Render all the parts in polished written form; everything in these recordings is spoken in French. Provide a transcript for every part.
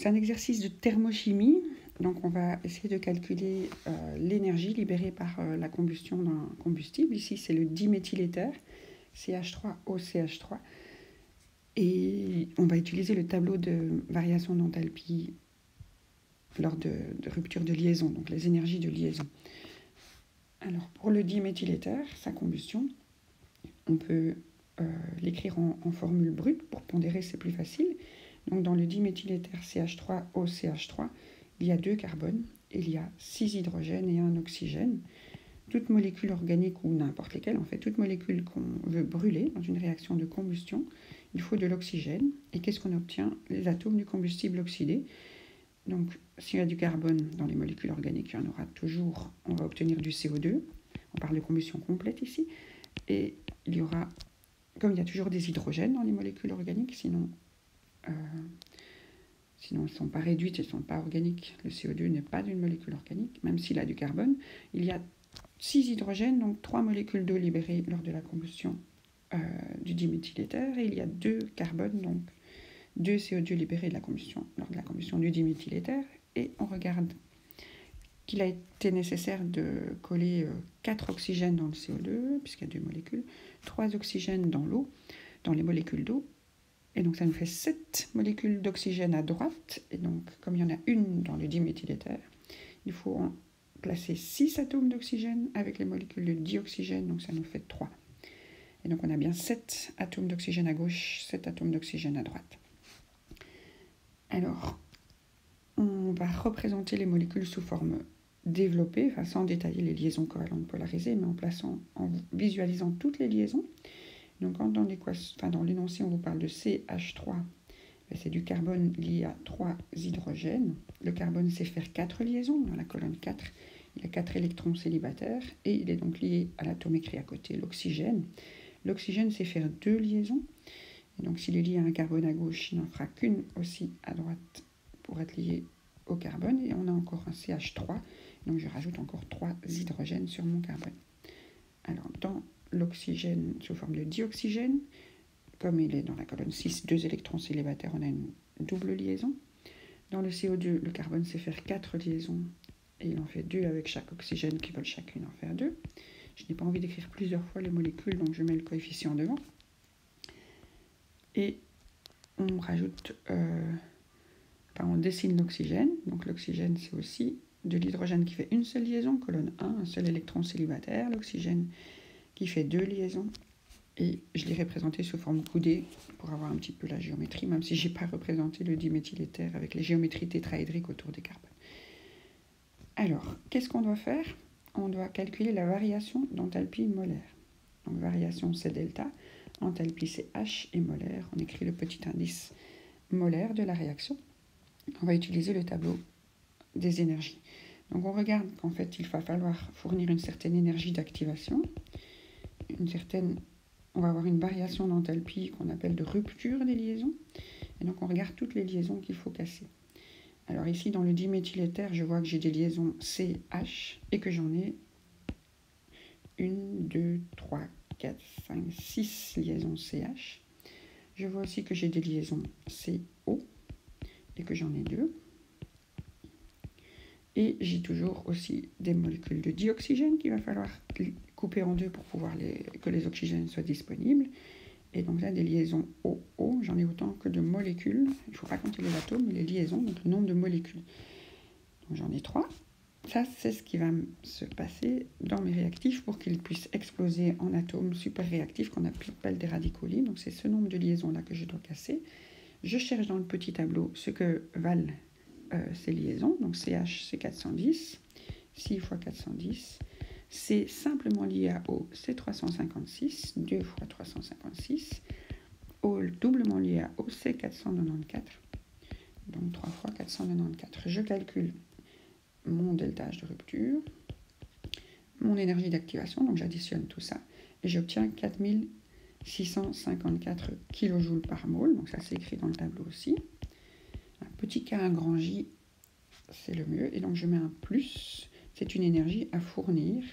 c'est un exercice de thermochimie. Donc, on va essayer de calculer l'énergie libérée par la combustion d'un combustible. Ici, c'est le diméthyléther, CH3OCH3. Et on va utiliser le tableau de variation d'enthalpie lors de rupture de liaison, donc les énergies de liaison. Alors, pour le diméthyléther, sa combustion, on peut l'écrire en formule brute. Pour pondérer, c'est plus facile. Donc, dans le diméthyléther CH3OCH3, il y a 2 carbones, il y a 6 hydrogènes et 1 oxygène. Toute molécule organique, ou n'importe lesquelles, en fait, toute molécule qu'on veut brûler dans une réaction de combustion, il faut de l'oxygène. Et qu'est-ce qu'on obtient? Les atomes du combustible oxydé. Donc, s'il y a du carbone dans les molécules organiques, il y en aura toujours. On va obtenir du CO2. On parle de combustion complète ici. Et il y aura, comme il y a toujours des hydrogènes dans les molécules organiques, sinon elles ne sont pas réduites, elles ne sont pas organiques. Le CO2 n'est pas d'une molécule organique, même s'il a du carbone. Il y a 6 hydrogènes, donc 3 molécules d'eau libérées lors de la combustion du diméthyléther. Et il y a 2 carbones, donc 2 CO2 libérés lors de la combustion du diméthyléther. Et on regarde qu'il a été nécessaire de coller 4 oxygènes dans le CO2, puisqu'il y a 2 molécules, 3 oxygènes dans l'eau, dans les molécules d'eau. Et donc, ça nous fait 7 molécules d'oxygène à droite. Et donc, comme il y en a une dans le diméthyléther, il faut en placer 6 atomes d'oxygène avec les molécules de dioxygène. Donc, ça nous fait 3. Et donc, on a bien 7 atomes d'oxygène à gauche, 7 atomes d'oxygène à droite. Alors, on va représenter les molécules sous forme développée, enfin, sans détailler les liaisons covalentes polarisées, mais en visualisant toutes les liaisons. Donc, dans l'énoncé, on vous parle de CH3. C'est du carbone lié à 3 hydrogènes. Le carbone sait faire 4 liaisons. Dans la colonne 4, il y a 4 électrons célibataires. Et il est donc lié à l'atome écrit à côté, l'oxygène. L'oxygène sait faire 2 liaisons. Et donc, s'il est lié à un carbone à gauche, il n'en fera qu'une aussi à droite pour être lié au carbone. Et on a encore un CH3. Donc, je rajoute encore 3 hydrogènes sur mon carbone. Alors, dans l'oxygène sous forme de dioxygène, comme il est dans la colonne 6, 2 électrons célibataires, on a une double liaison. Dans le CO2, le carbone sait faire 4 liaisons et il en fait 2 avec chaque oxygène qui veulent chacune en faire 2. Je n'ai pas envie d'écrire plusieurs fois les molécules, donc je mets le coefficient devant. Et on rajoute, on dessine l'oxygène. Donc l'oxygène, c'est aussi de l'hydrogène qui fait une seule liaison, colonne 1, un seul électron célibataire. L'oxygène qui fait 2 liaisons. Et je l'ai représenté sous forme coudée pour avoir un petit peu la géométrie, même si je n'ai pas représenté le diméthyléther avec les géométries tétraédriques autour des carbones. Alors, qu'est-ce qu'on doit faire? On doit calculer la variation d'enthalpie molaire. Donc, variation c'est delta, enthalpie c'est H et molaire. On écrit le petit indice molaire de la réaction. On va utiliser le tableau des énergies. Donc, on regarde qu'en fait, il va falloir fournir une certaine énergie d'activation, on va avoir une variation d'enthalpie qu'on appelle de rupture des liaisons. Et donc, on regarde toutes les liaisons qu'il faut casser. Alors ici, dans le diméthyléther, je vois que j'ai des liaisons CH et que j'en ai 1, 2, 3, 4, 5, 6 liaisons CH. Je vois aussi que j'ai des liaisons CO et que j'en ai 2. Et j'ai toujours aussi des molécules de dioxygène qu'il va falloir couper en 2 pour pouvoir que les oxygènes soient disponibles. Et donc là, des liaisons OO, j'en ai autant que de molécules. Il ne faut pas compter les atomes, mais les liaisons, donc le nombre de molécules. Donc j'en ai 3. Ça, c'est ce qui va se passer dans mes réactifs pour qu'ils puissent exploser en atomes super réactifs qu'on appelle des radicaux libres. Donc c'est ce nombre de liaisons-là que je dois casser. Je cherche dans le petit tableau ce que valent ces liaisons. Donc CH, c'est 410. 6 fois 410. C'est simplement lié à O, c'est 356. 2 fois 356. O doublement lié à O, c'est 494. Donc 3 fois 494. Je calcule mon delta H de rupture, mon énergie d'activation, donc j'additionne tout ça, et j'obtiens 4654 kJ par mol, donc ça c'est écrit dans le tableau aussi. Un petit K, un grand J, c'est le mieux, et donc je mets un plus, c'est une énergie à fournir.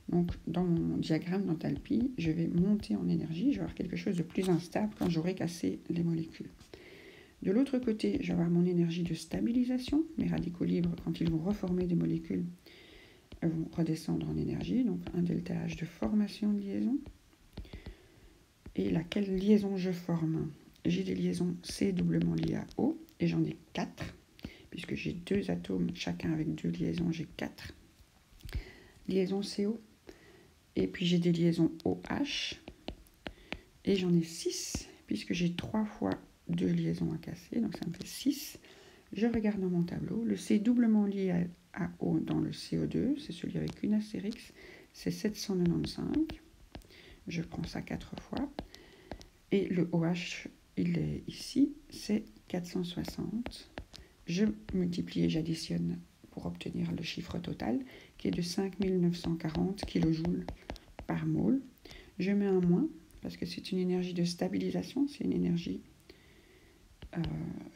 Donc dans mon diagramme d'enthalpie, je vais monter en énergie, je vais avoir quelque chose de plus instable quand j'aurai cassé les molécules. De l'autre côté, je vais avoir mon énergie de stabilisation. Mes radicaux libres, quand ils vont reformer des molécules, vont redescendre en énergie. Donc un delta H de formation de liaison. Et laquelle liaison je forme? J'ai des liaisons C doublement liées à O, et j'en ai 4, puisque j'ai 2 atomes, chacun avec 2 liaisons, j'ai 4 liaisons CO. Et puis j'ai des liaisons OH, et j'en ai 6, puisque j'ai 3 fois 2 liaisons à casser, donc ça me fait 6. Je regarde dans mon tableau, le C doublement lié à O dans le CO2, c'est celui avec une astérix, c'est 795. Je prends ça 4 fois. Et le OH, il est ici, c'est 460. Je multiplie et j'additionne pour obtenir le chiffre total, qui est de 5940 kJ par mol. Je mets un moins, parce que c'est une énergie de stabilisation, c'est une énergie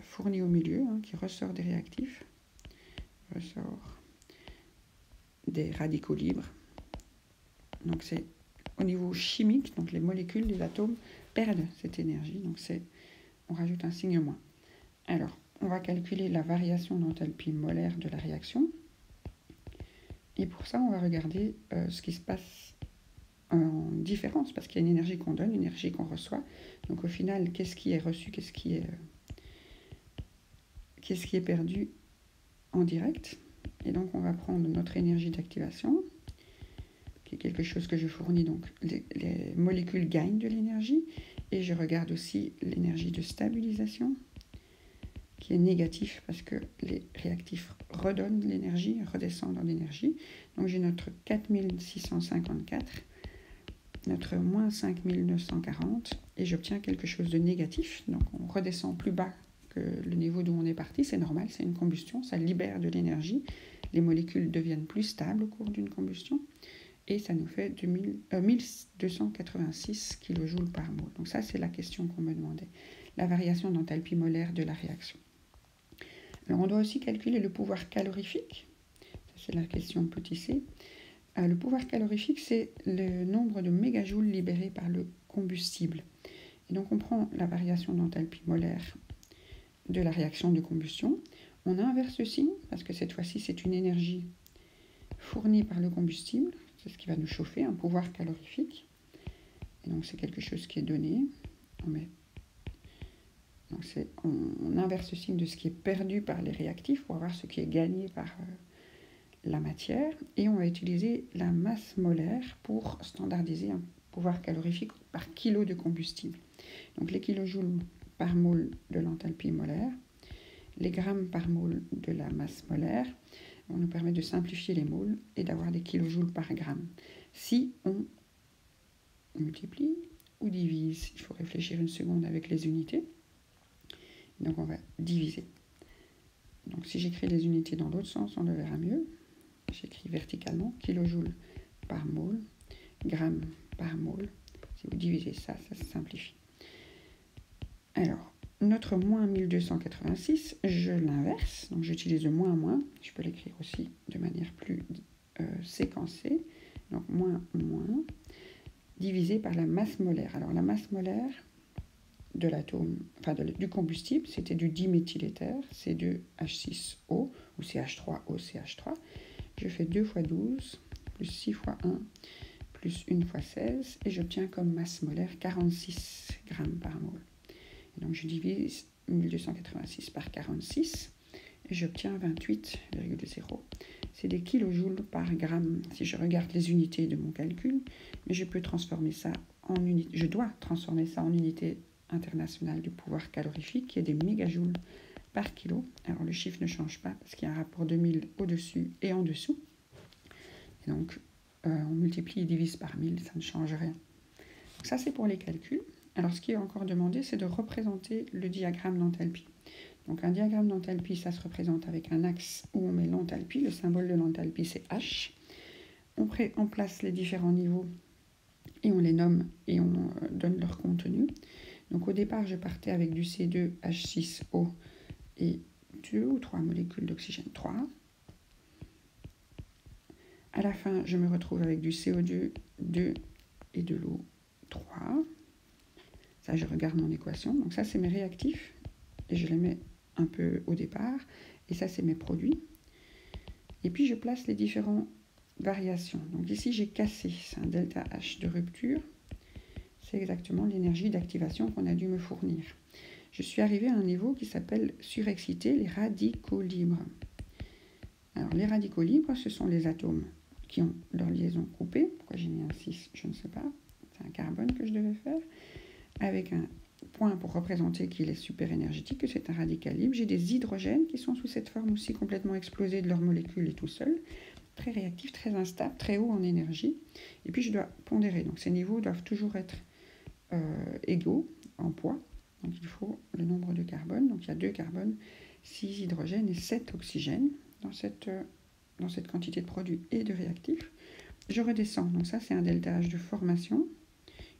fournie au milieu, qui ressort des réactifs, ressort des radicaux libres. Donc c'est au niveau chimique, donc les molécules, les atomes perdent cette énergie, donc on rajoute un signe moins. Alors, on va calculer la variation d'enthalpie molaire de la réaction. Et pour ça, on va regarder ce qui se passe en différence, parce qu'il y a une énergie qu'on donne, une énergie qu'on reçoit. Donc au final, qu'est-ce qui est reçu, qu'est-ce qui est perdu en direct. Et donc on va prendre notre énergie d'activation, qui est quelque chose que je fournis, donc les molécules gagnent de l'énergie, et je regarde aussi l'énergie de stabilisation, qui est négatif parce que les réactifs redonnent l'énergie, redescendent en énergie. Donc j'ai notre 4654, notre moins 5940, et j'obtiens quelque chose de négatif. Donc on redescend plus bas que le niveau d'où on est parti, c'est normal, c'est une combustion, ça libère de l'énergie, les molécules deviennent plus stables au cours d'une combustion, et ça nous fait 1286 kJ par mol. Donc ça, c'est la question qu'on me demandait, la variation d'enthalpie molaire de la réaction. Alors on doit aussi calculer le pouvoir calorifique, ça c'est la question petit c. Le pouvoir calorifique, c'est le nombre de mégajoules libérés par le combustible. Et donc on prend la variation d'enthalpie molaire de la réaction de combustion, on inverse le signe, parce que cette fois-ci c'est une énergie fournie par le combustible, c'est ce qui va nous chauffer, un pouvoir calorifique. Et donc c'est quelque chose qui est donné. On inverse le signe de ce qui est perdu par les réactifs pour voir ce qui est gagné par la matière. Et on va utiliser la masse molaire pour standardiser un pouvoir calorifique par kilo de combustible. Donc les kilojoules par mol de l'enthalpie molaire, les grammes par mol de la masse molaire, on nous permet de simplifier les moles et d'avoir des kilojoules par gramme. Si on multiplie ou divise, il faut réfléchir une seconde avec les unités. Donc on va diviser. Donc si j'écris les unités dans l'autre sens, on le verra mieux. J'écris verticalement, kilojoules par mol, grammes par mol. Si vous divisez ça, ça se simplifie. Alors, notre moins 1286, je l'inverse. Donc j'utilise le moins à moins. Je peux l'écrire aussi de manière plus séquencée. Donc moins divisé par la masse molaire. Alors la masse molaire de l'atome, du combustible, c'était du diméthyléther, C2H6O, ou CH3O, CH3. Je fais 2 fois 12, plus 6 fois 1, plus 1 fois 16, et j'obtiens comme masse molaire 46 grammes par mol. Et donc je divise 1286 par 46, et j'obtiens 28,0. C'est des kilojoules par gramme, si je regarde les unités de mon calcul, mais je peux transformer ça en unité, je dois transformer ça en unité internationale du pouvoir calorifique, qui est des mégajoules par kilo. Alors le chiffre ne change pas, parce qu'il y a un rapport de 1000 au-dessus et en dessous. Et donc, on multiplie et divise par 1000, ça ne change rien. Donc ça, c'est pour les calculs. Alors, ce qui est encore demandé, c'est de représenter le diagramme d'enthalpie. Donc, un diagramme d'enthalpie, ça se représente avec un axe où on met l'enthalpie. Le symbole de l'enthalpie, c'est H. On place les différents niveaux et on les nomme et on donne leur contenu. Donc, au départ, je partais avec du C2H6O et 2 ou 3 molécules d'oxygène, 3. À la fin, je me retrouve avec du CO2, 2 et de l'eau, 3. Ça, je regarde mon équation. Donc ça, c'est mes réactifs. et je les mets un peu au départ. Et ça, c'est mes produits. Et puis, je place les différentes variations. Donc ici, j'ai cassé, c'est un delta H de rupture. C'est exactement l'énergie d'activation qu'on a dû me fournir. Je suis arrivée à un niveau qui s'appelle surexcité, les radicaux libres. Alors, les radicaux libres, ce sont les atomes qui ont leur liaison coupée. Pourquoi j'ai mis un 6? Je ne sais pas. C'est un carbone que je devais faire. Avec un point pour représenter qu'il est super énergétique, que c'est un radical libre. J'ai des hydrogènes qui sont sous cette forme aussi complètement explosés de leurs molécules et tout seuls. Très réactifs, très instables, très hauts en énergie. Et puis, je dois pondérer. Donc, ces niveaux doivent toujours être égaux en poids. Donc, il faut le nombre de carbone. Donc, il y a 2 carbones, 6 hydrogènes et 7 oxygènes dans cette quantité de produits et de réactifs. Je redescends. Donc, ça, c'est un delta H de formation,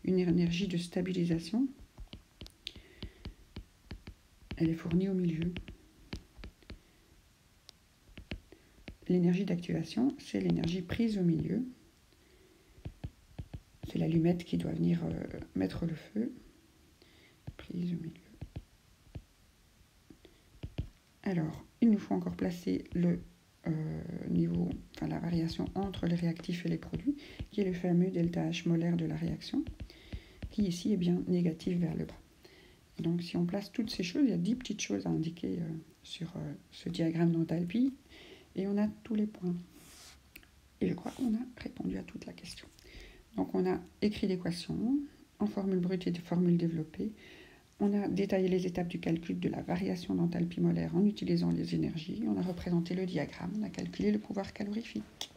une énergie de stabilisation. Elle est fournie au milieu. L'énergie d'activation, c'est l'énergie prise au milieu. C'est l'allumette qui doit venir mettre le feu. Prise au milieu. Alors, il nous faut encore placer le niveau, enfin la variation entre les réactifs et les produits, qui est le fameux delta H molaire de la réaction, qui ici est bien négatif vers le bas. Et donc, si on place toutes ces choses, il y a 10 petites choses à indiquer sur ce diagramme d'enthalpie, et on a tous les points. Et je crois qu'on a répondu à toute la question. Donc, on a écrit l'équation en formule brute et de formule développée. On a détaillé les étapes du calcul de la variation d'enthalpie molaire en utilisant les énergies. On a représenté le diagramme. On a calculé le pouvoir calorifique.